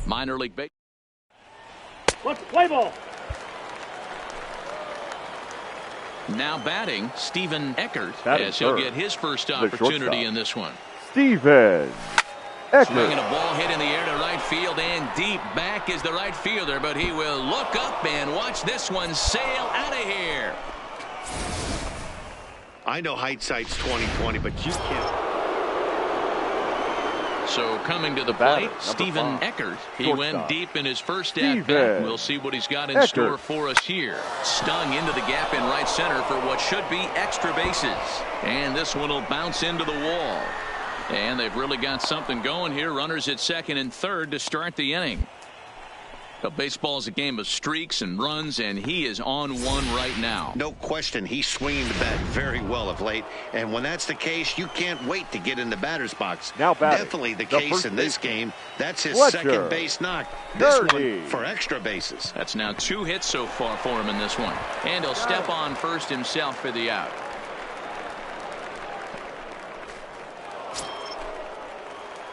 Minor league baseball. Let's play ball. Now batting, Steven Eckert, as he'll get his first opportunity in this one. Steven Eckert. Swinging a ball hit in the air to right field, and deep back is the right fielder, but he will look up and watch this one sail out of here. I know hindsight's 20/20, but you can't. So coming to the plate, Steven Eckert. He went deep in his first at-bat. We'll see what he's got in store for us here. Stung into the gap in right center for what should be extra bases. And this one will bounce into the wall. And they've really got something going here. Runners at second and third to start the inning. But baseball is a game of streaks and runs, and he is on one right now. No question, he's swinging the bat very well of late. And when that's the case, you can't wait to get in the batter's box. Now batting. Definitely the case in this game. That's his second base knock. This one for extra bases. That's now 2 hits so far for him in this one. And he'll step on first himself for the out.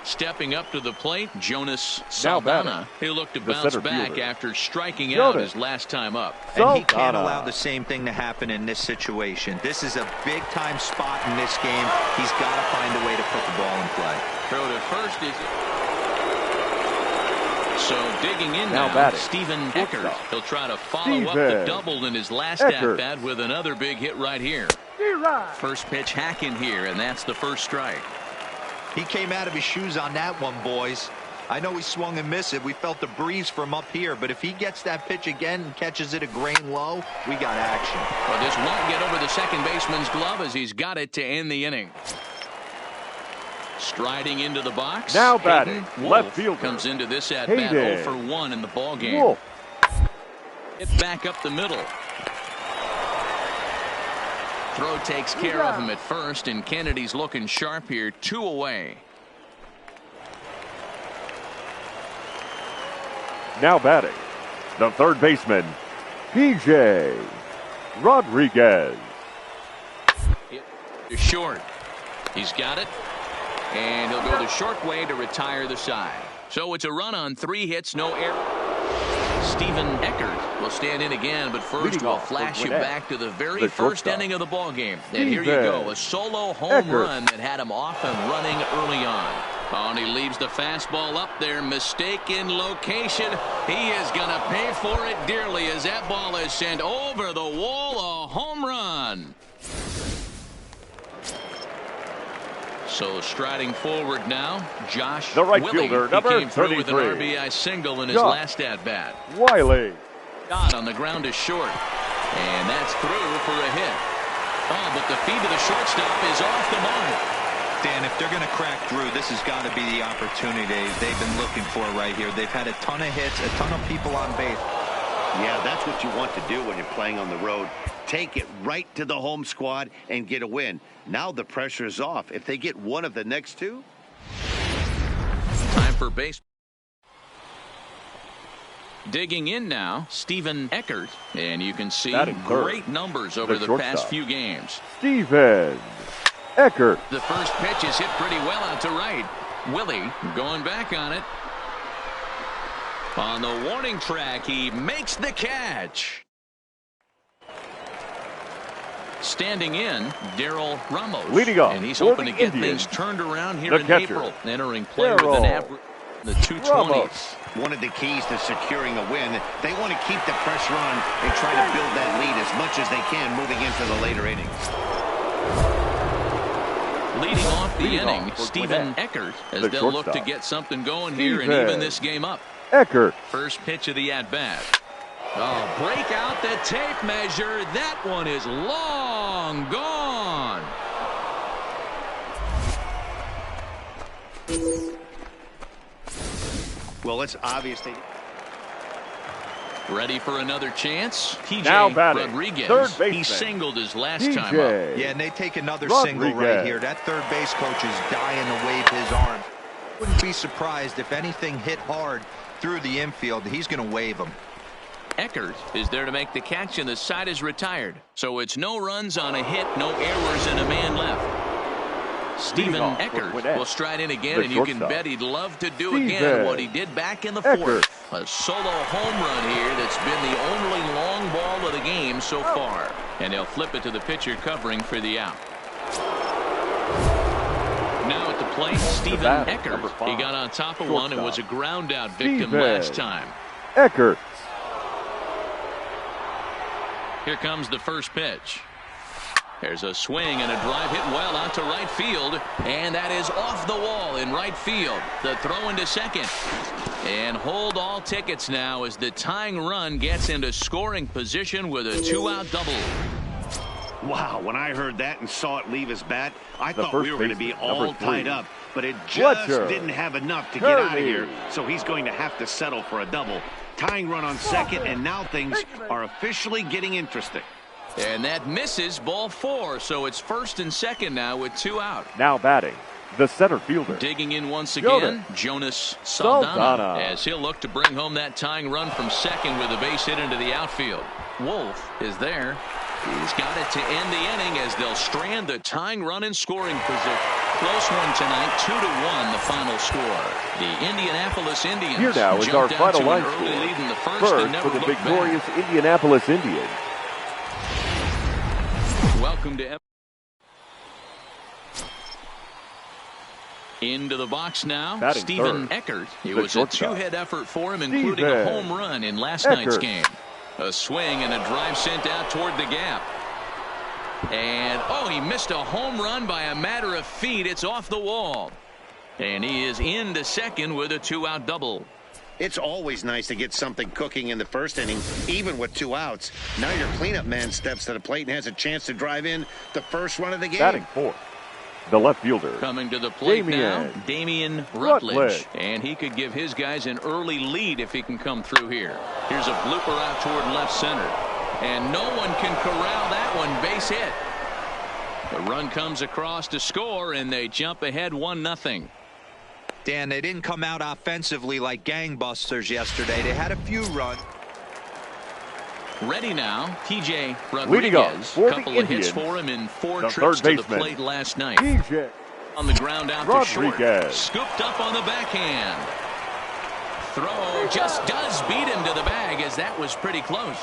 Stepping up to the plate, Jonas Saldana. He'll look to bounce back after striking out his last time up. And he can't allow the same thing to happen in this situation. This is a big-time spot in this game. He's got to find a way to put the ball in play. Throw to first is... So digging in now, Steven Eckert. He'll try to follow up the double in his last at-bat with another big hit right here. First pitch hack in here, and that's the first strike. He came out of his shoes on that one, boys. I know he swung and missed it. We felt the breeze from up here, but if he gets that pitch again and catches it a grain low, we got action. Well, this won't get over the second baseman's glove as he's got it to end the inning. Striding into the box. Now batting, left fielder. Comes into this at-bat 0 for 1 in the ball game. Hit back up the middle. Throw takes care of him at first, and Kennedy's looking sharp here. 2 away. Now batting, the third baseman, P.J. Rodriguez. To short. He's got it. And he'll go the short way to retire the side. So it's a run on 3 hits, no error. Steven Eckert will stand in again, but first we'll flash you back to the very first inning of the ball game. And here you go, a solo home run that had him off and running early on. Oh, and he leaves the fastball up there. Mistaken location. He is going to pay for it dearly as that ball is sent over the wall. A home run. So striding forward now, Josh the right Willie. fielder, he number came through 33. with an RBI single in his last at-bat. Wiley. Got on the ground is short. And that's through for a hit. Oh, but the feed to the shortstop is off the mark. Dan, if they're going to crack through, this has got to be the opportunity they've been looking for right here. They've had a ton of hits, a ton of people on base. Yeah, that's what you want to do when you're playing on the road. Take it right to the home squad and get a win. Now the pressure is off. If they get one of the next 2. Time for base. Digging in now, Steven Eckert. And you can see great numbers over the past few games. Steven Eckert. The first pitch is hit pretty well out to right. Willie going back on it. On the warning track, he makes the catch. Standing in, Darryl Ramos. Leading off, and he's hoping to get things turned around here in April. Entering play with an average in the 220s. Ramos. One of the keys to securing a win, they want to keep the pressure on and try to build that lead as much as they can moving into the later innings. Leading off the inning, Steven Eckert, as they'll look to get something going here and even this game up. Eckert. First pitch of the at-bat. Oh, break out the tape measure. That one is long. long gone. Well, it's obvious they... Ready for another chance? Now PJ batting, Rodriguez. third baseman, He singled his last PJ time up. Yeah, and they take another Rodriguez. single right here. That third base coach is dying to wave his arm. Wouldn't be surprised if anything hit hard through the infield. He's going to wave them. Eckert is there to make the catch, and the side is retired. So it's no runs on a hit, no errors, and a man left. Steven Eckert will stride in again, and you can bet he'd love to do again what he did back in the fourth. A solo home run here that's been the only long ball of the game so far. And they'll flip it to the pitcher covering for the out. Now at the plate, Steven Eckert. He got on top of one and was a ground out victim last time. Eckert. Here comes the first pitch. There's a swing and a drive hit well out to right field, and that is off the wall in right field. The throw into second. And hold all tickets now as the tying run gets into scoring position with a two-out double. Wow, when I heard that and saw it leave his bat, I thought we were going to be baseman, all number 3, tied up. But it just Fletcher. didn't have enough to get out of here, so he's going to have to settle for a double. Tying run on second, and now things are officially getting interesting. And that misses, ball 4, so it's first and second now with 2 out. Now batting, the center fielder. Digging in once again, Jonas Saldana, as he'll look to bring home that tying run from second with a base hit into the outfield. Wolf is there. He's got it to end the inning as they'll strand the tying run in scoring position. Close one tonight, 2-1 the final score. The Indianapolis Indians Here now is our jumped final out to line an early score. lead in the first and never for the looked victorious back. Indianapolis Indians. Welcome to into the box now. Batting Steven third. Eckert. It The was shortstop. a 2-hit effort for him, including a home run in last night's game. A swing and a drive sent out toward the gap. And, oh, he missed a home run by a matter of feet. It's off the wall. And he is into second with a 2-out double. It's always nice to get something cooking in the first inning, even with 2 outs. Now your cleanup man steps to the plate and has a chance to drive in the first run of the game. Batting fourth, the left fielder. Coming to the plate now, Damian Rutledge. And he could give his guys an early lead if he can come through here. Here's a blooper out toward left center. And no one can corral that one. Base hit. The run comes across to score, and they jump ahead 1-0. Dan, they didn't come out offensively like gangbusters yesterday. They had a few runs. Ready now, PJ Leading off Rodriguez. for the Couple of hits Indians, for him in 4 the trips third to the baseman, plate last night. PJ On the ground out to Rodriguez. short. Scooped up on the backhand. Throw just does beat him to the bag, as that was pretty close.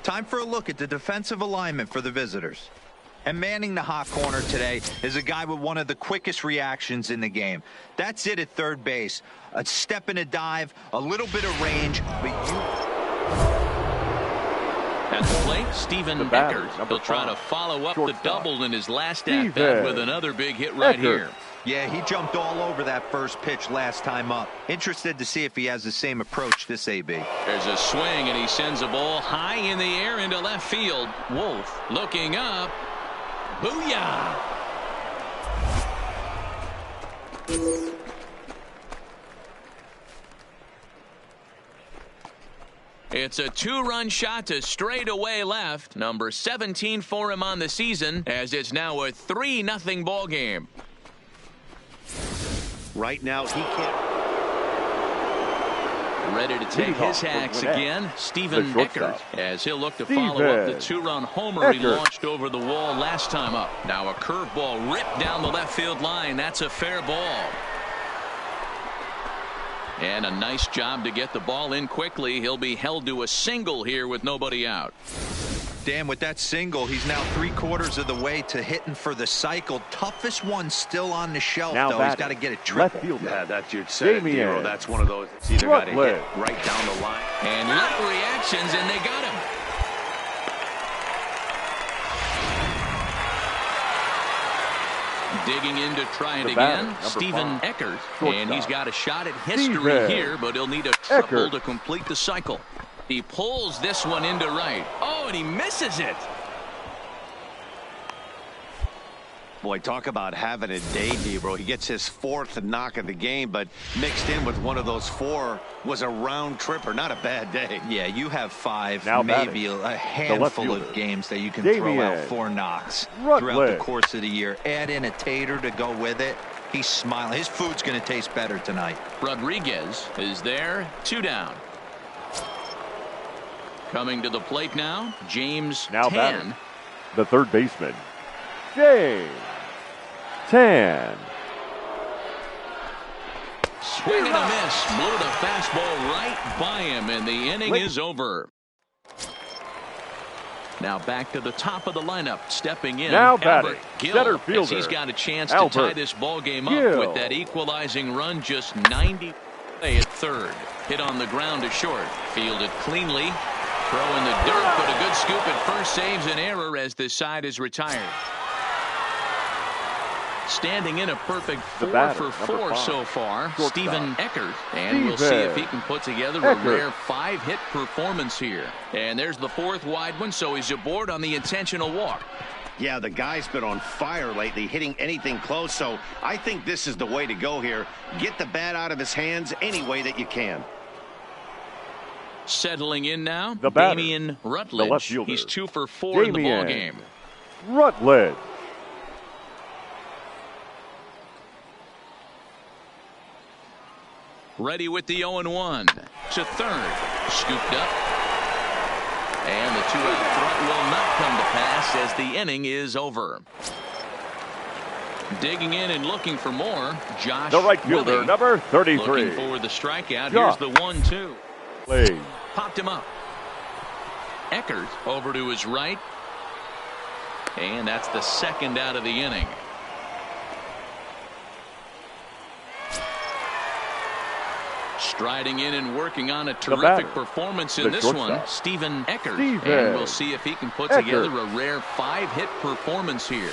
Time for a look at the defensive alignment for the visitors. And manning the hot corner today is a guy with one of the quickest reactions in the game. That's it at third base. A step and a dive, a little bit of range, but you... At the plate, Steven Eckert. He'll try to follow up the double in his last at-bat with another big hit right here. Yeah, he jumped all over that first pitch last time up. Interested to see if he has the same approach this AB. There's a swing, and he sends a ball high in the air into left field. Wolf looking up. Booyah! It's a 2-run shot to straightaway left. Number 17 for him on the season, as it's now a 3-0 ball game. Right now, he can't. Ready to take his hacks again, Steven Eckert, as he'll look to follow up the 2-run homer he launched over the wall last time up. Now a curveball ripped down the left field line. That's a fair ball. And a nice job to get the ball in quickly. He'll be held to a single here with nobody out. Dan, with that single, he's now 3/4 of the way to hitting for the cycle. Toughest one still on the shelf, now though. He's got to get it triple. Left fielder. Yeah, that's your set. That's one of those. It's either got to hit right down the line. And late reactions, and they got him. Digging in to try it again, Steven Eckert. And he's got a shot at history here, but he'll need a triple to complete the cycle. He pulls this one into right. Oh, and he misses it. Boy, talk about having a day, Debro. He gets his 4th knock of the game, but mixed in with one of those 4 was a round tripper. Not a bad day. Yeah, you have 5, Now maybe batting, a handful of games that you can throw out 4 knocks throughout the course of the year. Add in a tater to go with it. He's smiling. His food's going to taste better tonight. Rodriguez is there. 2 down. Coming to the plate now, James Tan. The third baseman, James Tan. Swing and a miss. Blew the fastball right by him, and the inning is over. Now back to the top of the lineup. Stepping in, Now batting, Gill, center as fielder, he's got a chance Albert to tie this ball game up Gill. with that equalizing run just 90 at third. Hit on the ground to short. Fielded cleanly. Throw in the dirt, but a good scoop at first saves an error as this side is retired. Standing in a perfect 4 for 4 so far, Stephen Eckert. And we'll see if he can put together a rare 5-hit performance here. And there's the 4th wide one, so he's aboard on the intentional walk. Yeah, the guy's been on fire lately, hitting anything close, so I think this is the way to go here. Get the bat out of his hands any way that you can. Settling in now, The batter, Damian the Rutledge. left fielder, He's 2 for 4 in the ball Damian game. Rutledge. Ready with the 0-1 to third. Scooped up. And the 2-out throw will not come to pass as the inning is over. Digging in and looking for more, Josh The right fielder, Willie. number 33. Looking for the strikeout. Josh. Here's the 1-2. Play. Popped him up. Eckert over to his right. And that's the 2nd out of the inning. Striding in and working on a terrific batter, performance in the this shortstop, one, Stephen Eckert. Stephen And we'll see if he can put Eckert. together a rare 5-hit performance here.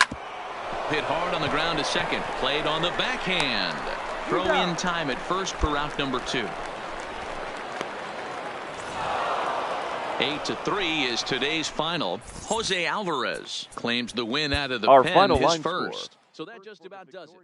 Hit hard on the ground to second. Played on the backhand. Throw in time at first for out number 2. 8-3 is today's final. Jose Alvarez claims the win out of the Our pen, final his line first. score. So that just about does it.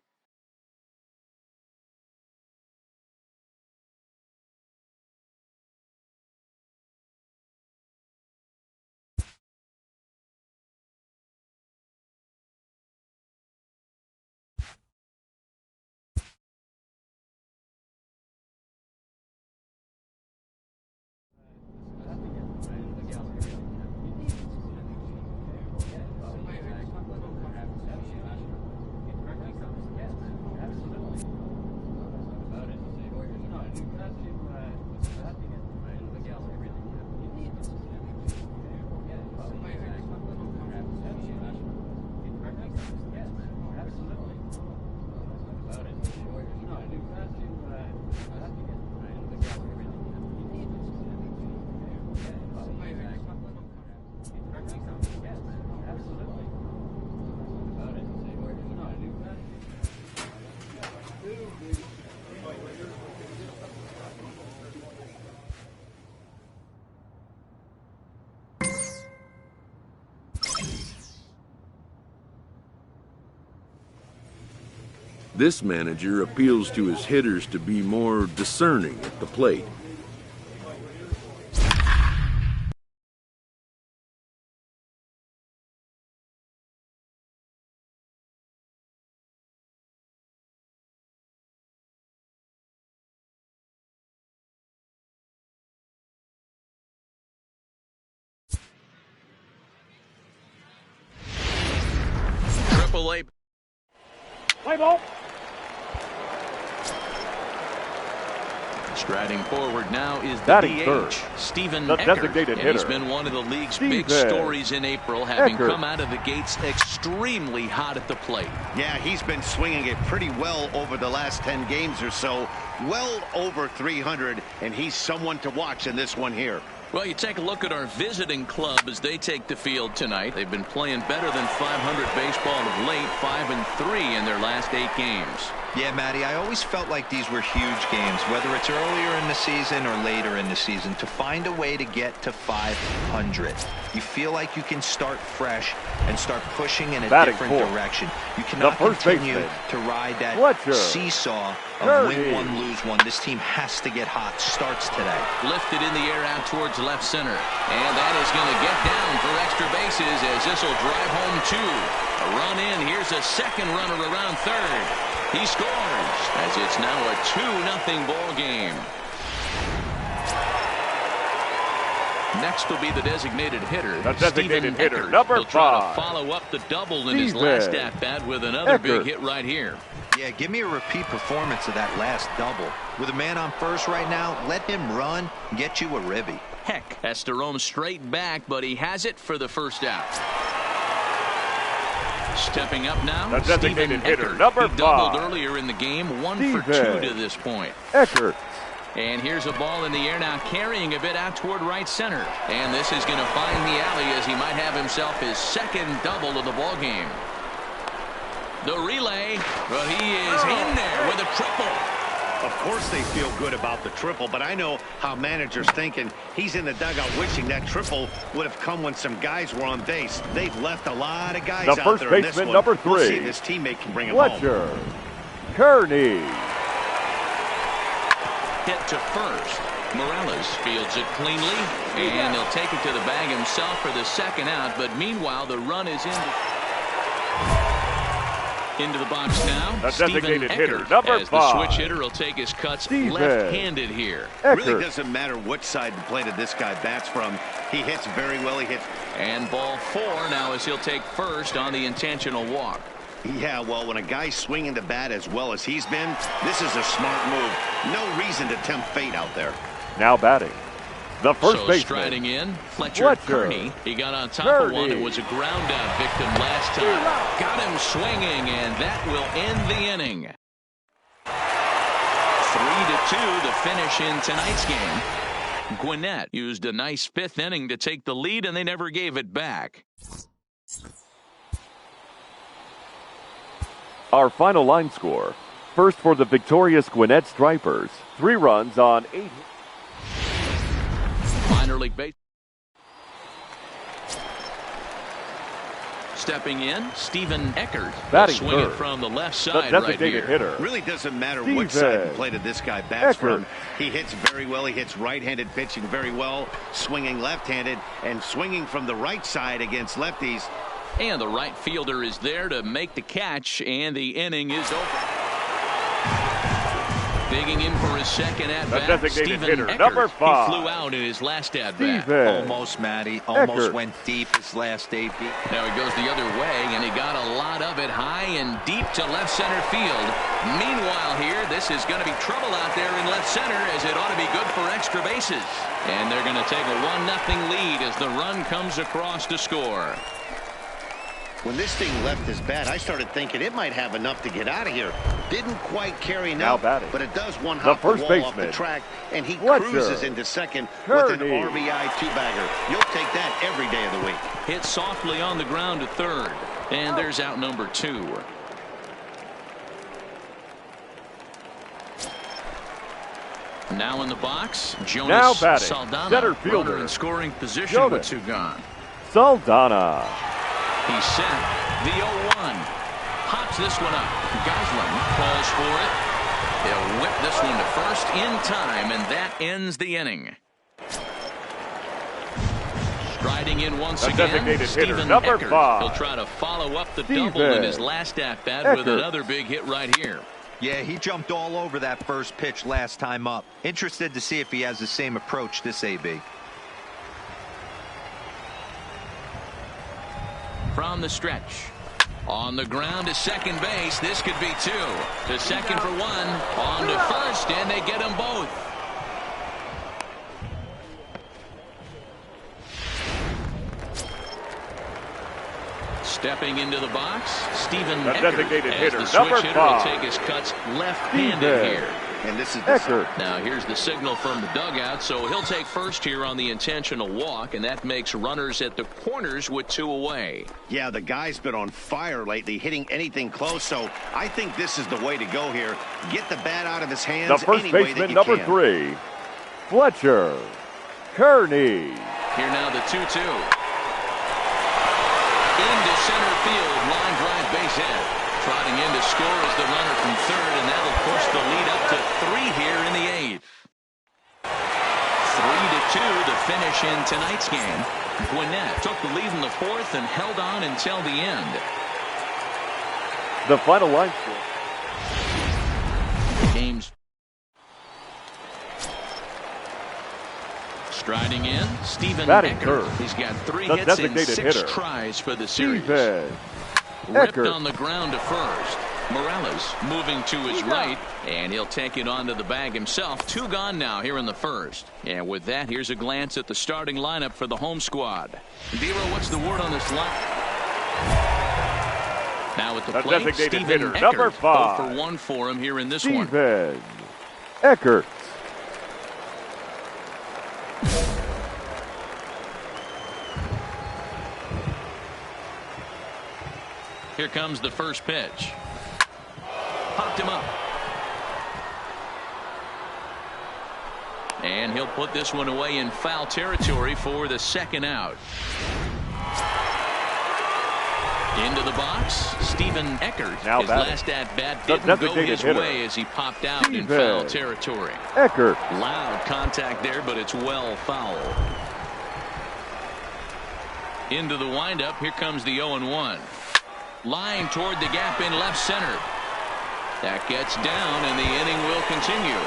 This manager appeals to his hitters to be more discerning at the plate. Triple-A. Play ball. Striding forward now is the Batting DH, third, Stephen the Eckert. designated And he's hitter, been one of the league's Stephen big stories in April, having Eckert. come out of the gates extremely hot at the plate. Yeah, he's been swinging it pretty well over the last 10 games or so. Well over 300, and he's someone to watch in this one here. Well, you take a look at our visiting club as they take the field tonight. They've been playing better than 500 baseball of late, 5-3 in their last 8 games. Yeah, Matty, I always felt like these were huge games, whether it's earlier in the season or later in the season, to find a way to get to 500. you feel like you can start fresh and start pushing in a Batting different fourth. direction. You cannot continue to ride that seesaw of win one, lose one. This team has to get hot starts today. Lifted in the air out towards left center. And that is going to get down for extra bases as this will drive home two. A run in. Here's a second runner around third. He scores as it's now a 2-0 ball game. Next will be the designated hitter. The designated hitter, Eckert. number He'll try to 5. follow up the double in his last at-bat with another big hit right here. Yeah, give me a repeat performance of that last double. With a man on first right now, let him run, get you a ribby. Heck has to roam straight back, but he has it for the first out. Stepping up now, The designated hitter, Eckert. number He doubled 5. earlier in the game, 1 for 2 to this point. Eckert. And here's a ball in the air now, carrying a bit out toward right center. And this is going to find the alley as he might have himself his second double of the ball game. The relay, well, he is in there with a triple. Of course they feel good about the triple, but I know how managers thinking. He's in the dugout wishing that triple would have come when some guys were on base. They've left a lot of guys The out first there in this baseman, one. number 3. We'll see if this teammate can bring him home. Fletcher. Kearney. Hit to first. Morales fields it cleanly, and he'll take it to the bag himself for the second out. But meanwhile, the run is into the box now. The Steven designated hitter, Eckert, number as the 5. switch hitter will take his cuts Steven left-handed here. Really Eckert. doesn't matter which side of the plate that this guy bats from. He hits very well. He hits. And ball 4 now as he'll take first on the intentional walk. Yeah, well, when a guy's swinging the bat as well as he's been, this is a smart move. No reason to tempt fate out there. Now batting. The first So baseman. striding in, Fletcher Kearney. He got on top of one that was a ground out victim last time. Got him swinging, and that will end the inning. 3-2 the finish in tonight's game. Gwinnett used a nice 5th inning to take the lead, and they never gave it back. Our final line score. First for the victorious Gwinnett Stripers. 3 runs on 8. Minor league base. Stepping in, Steven Eckert. Batting Swing it third. from the left The side right designated here. hitter. Really doesn't matter Steven which side of the plate that this guy bats Eckert. from. He hits very well. He hits right-handed pitching very well, swinging left-handed, and swinging from the right side against lefties. And the right fielder is there to make the catch, and the inning is over. Digging in for his second at-bat, The designated Steven hitter, Eckert. number 5. He flew out in his last at-bat. Steven Almost, Matty. Almost Eckert. went deep his last AB. Now he goes the other way, and he got a lot of it high and deep to left center field. Meanwhile here, this is going to be trouble out there in left center, as it ought to be good for extra bases. And they're going to take a 1-0 lead as the run comes across to score. When this thing left his bat, I started thinking it might have enough to get out of here. Didn't quite carry Now enough, batting. but it does one The hop the first wall off the baseman, track, and he Fletcher cruises into second with an Kearney. RBI 2-bagger. You'll take that every day of the week. Hit softly on the ground to third. And there's out number 2. Now in the box, Jonas Now batting, Saldana. center fielder, Runner in scoring position Jonas with 2 gone. Saldana. He's set. The 0-1. Hops this one up. Goslin calls for it. He'll whip this one to first in time, and that ends the inning. Striding in once The again, designated hitter, Steven number Eckert. 5. He'll try to follow up the Steven double in his last at-bat with Eckert. another big hit right here. Yeah, he jumped all over that first pitch last time up. Interested to see if he has the same approach this AB. From the stretch. On the ground to second base. This could be 2. To second for 1. On to first, and they get them both. Stepping into the box, Steven The Eckert. designated As hitter, the switch number hitter will 5. take his cuts left-handed Steven here. And this is Eckert. Now here's the signal from the dugout, so he'll take first here on the intentional walk, and that makes runners at the corners with 2 away. Yeah, the guy's been on fire lately, hitting anything close, so I think this is the way to go here. Get the bat out of his hands The first any way that baseman, you number can. 3. Fletcher Kearney. Here now the 2-2. center field. Line drive base hit. Trotting in to score is the runner from third, and that'll push the lead up to 3 here in the 8th. 3-2 the finish in tonight's game. Gwinnett took the lead in the 4th and held on until the end. The final line score. The game's striding in, Stephen Eckert. He's got 3 hits and 6 tries for the series. Ripped on the ground to first. Morales moving to his right, and he'll take it onto the bag himself. 2 gone now here in the 1st. And with that, here's a glance at the starting lineup for the home squad. Dero, what's the word on this line? Now at the plate, Stephen Eckert. Number 5. 0 for 1 for him here in this one. Stephen Eckert. Here comes the first pitch. Popped him up. And he'll put this one away in foul territory for the 2nd out. Into the box, Stephen Eckert. Now his last at-bat didn't go his way as he popped out in foul territory. Eckert. Loud contact there, but it's well foul. Into the windup, here comes the 0-1. Line toward the gap in left center. That gets down, and the inning will continue.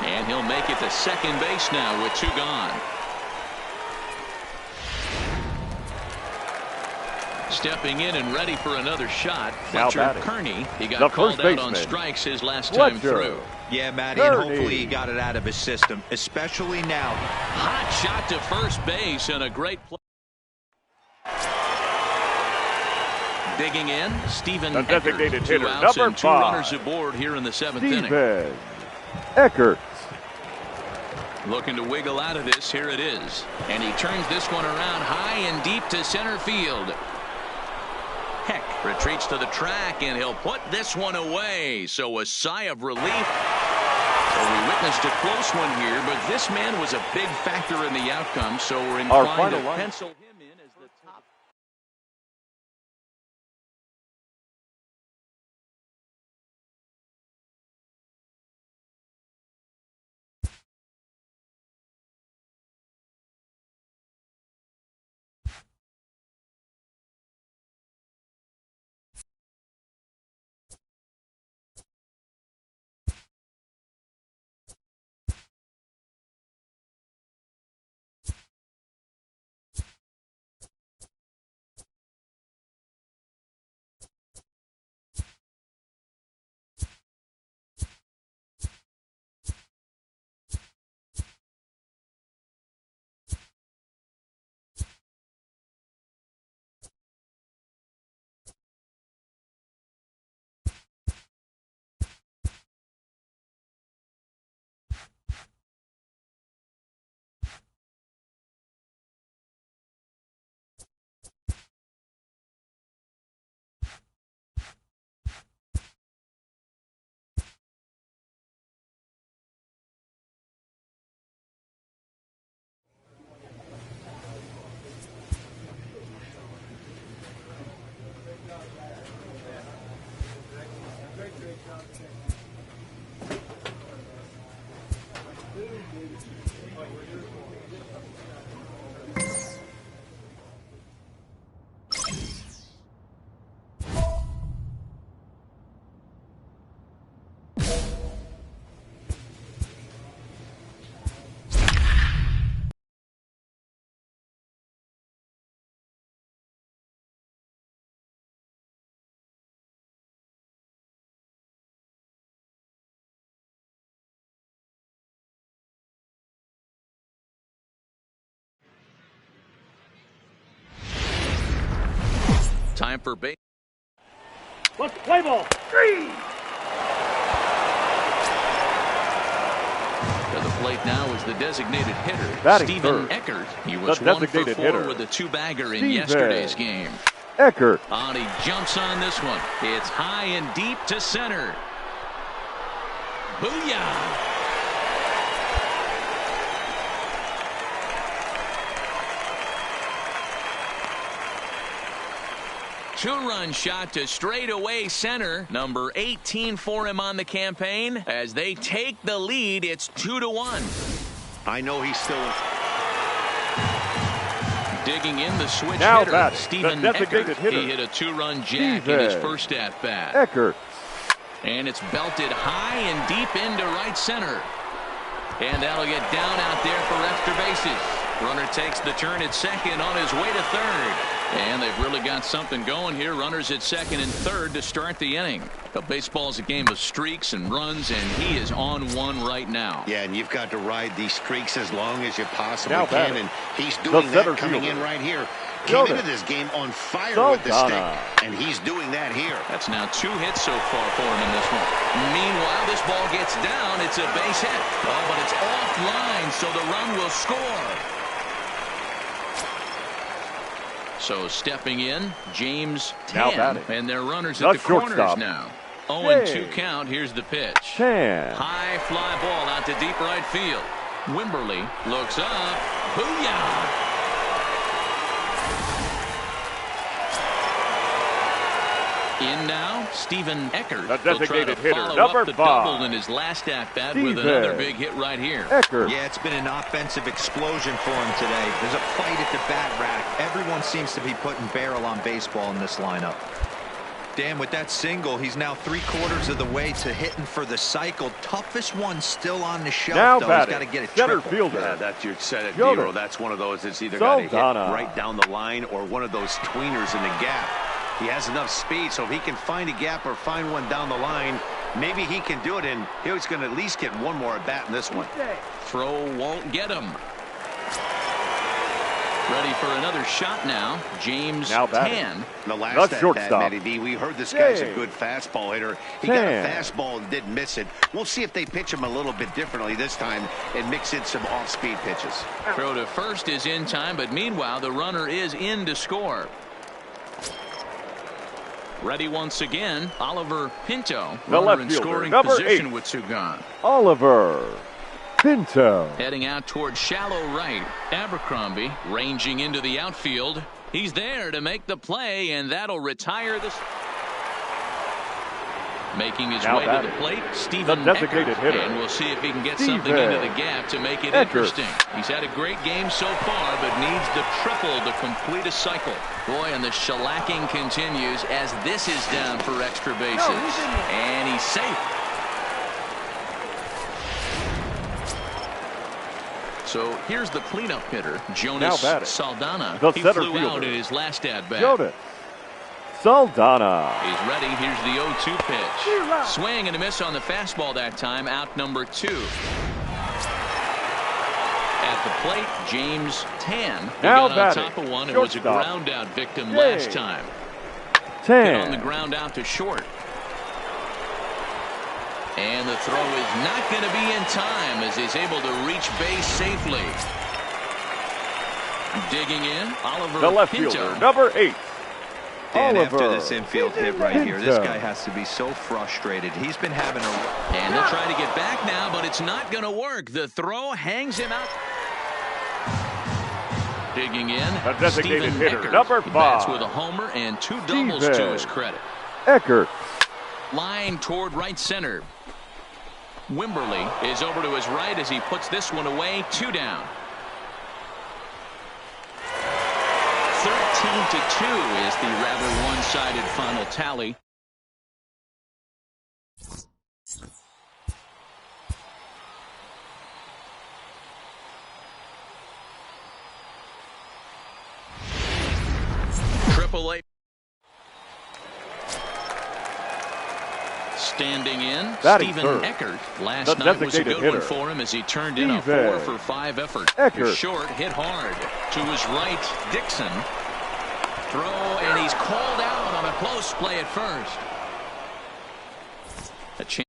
And he'll make it to second base now with 2 gone. Stepping in and ready for another shot, Fletcher Kearney. He got called out on strikes his last time through. Yeah, Matty, and hopefully he got it out of his system, especially now. Hot shot to first base and a great play. Digging in, Stephen Eckert. 2 outs and 2 runners aboard here in the 7th inning. Stephen Eckert. Looking to wiggle out of this. Here it is. And he turns this one around high and deep to center field. Heck retreats to the track, and he'll put this one away. So a sigh of relief. Well, we witnessed a close one here, but this man was a big factor in the outcome, so we're inclined to pencil him in as the top. Time for base. Let's play ball. 3. To the plate now is the designated hitter, Stephen Eckert. He was 1 for 4 with a 2-bagger in yesterday's game. Eckert. And he jumps on this one. It's high and deep to center. Booyah! Two-run shot to straightaway center. Number 18 for him on the campaign. As they take the lead, it's 2-1. I know he's still... Digging in the switch Now hitter, batting, Stephen the designated Eckert. hitter. He hit a two-run jack in his first at-bat. Eckert. And it's belted high and deep into right center. And that'll get down out there for extra bases. Runner takes the turn at second on his way to third. And they've really got something going here. Runners at second and third to start the inning. But baseball's a game of streaks and runs, and he is on one right now. Yeah, and you've got to ride these streaks as long as you possibly Now can. batting. And he's doing center that coming fielder. in right here. Came into this game on fire with the stick, and he's doing that here. That's now 2 hits so far for him in this one. Meanwhile, this ball gets down. It's a base hit. Oh, but it's offline, so the run will score. So stepping in, James Tan, and their runners at the corners now. 0-2 count. Here's the pitch. High fly ball out to deep right field. Wimberly looks up. Booyah! In now, Stephen Eckert. The will try to designated hitter, follow number up the 5. double in his last at-bat with another big hit right here. Eckert. Yeah, it's been an offensive explosion for him today. There's a fight at the bat rack. Everyone seems to be putting barrel on baseball in this lineup. Dan, with that single, he's now 3/4 of the way to hitting for the cycle. Toughest one still on the shelf, Now though. batting, He's got to get it center triple. fielder. Yeah, that's your set it, Yoder. Dero. That's one of those that's either got to hit Saldana. right down the line or one of those tweeners in the gap. He has enough speed, so if he can find a gap or find one down the line, maybe he can do it, and he's going to at least get one more at bat in this one. Throw won't get him. Ready for another shot now. James Tan. The last Not at shortstop. bat, Matty B, we heard this guy's a good fastball hitter. He got a fastball and didn't miss it. We'll see if they pitch him a little bit differently this time and mix in some off-speed pitches. Throw to first is in time, but meanwhile the runner is in to score. Ready once again, Oliver Pinto. The runner left in fielder, scoring number position 8. with two gone. Oliver Pinto. Heading out toward shallow right. Abercrombie ranging into the outfield. He's there to make the play, and that'll retire this. Making his way to the plate, Stephen designated hitter. And we'll see if he can get something into the gap to make it interesting. He's had a great game so far, but needs the triple to complete a cycle. Boy, and the shellacking continues as this is down for extra bases. And he's safe. So here's the cleanup hitter, Jonas Saldana. He flew out in his last at-bat. Jonas Saldana. He's ready. Here's the 0-2 pitch. Swing and a miss on the fastball that time. Out number 2. At the plate, James Tan. He got on top of one and was a ground out victim last time. Hit on the ground out to short. And the throw is not going to be in time as he's able to reach base safely. Digging in, Oliver The left Pinto. fielder, number 8. Dan, Oliver after this infield hit right here, this Pinto. guy has to be so frustrated. He's been having a... And he'll try to get back now, but it's not going to work. The throw hangs him out. Digging in, A designated Stephen hitter, Eckert. number He bats 5. with a homer and 2 doubles to his credit. Eckert. Line toward right center. Wimberly is over to his right as he puts this one away. 2 down. 13-2 is the rather one-sided final tally. Triple-A. Standing in, Stephen Eckert. Last night was a good one for him as he turned in a 4-for-5 effort. His short hit hard. To his right, Dixon. Throw, and he's called out on a close play at first. A chance.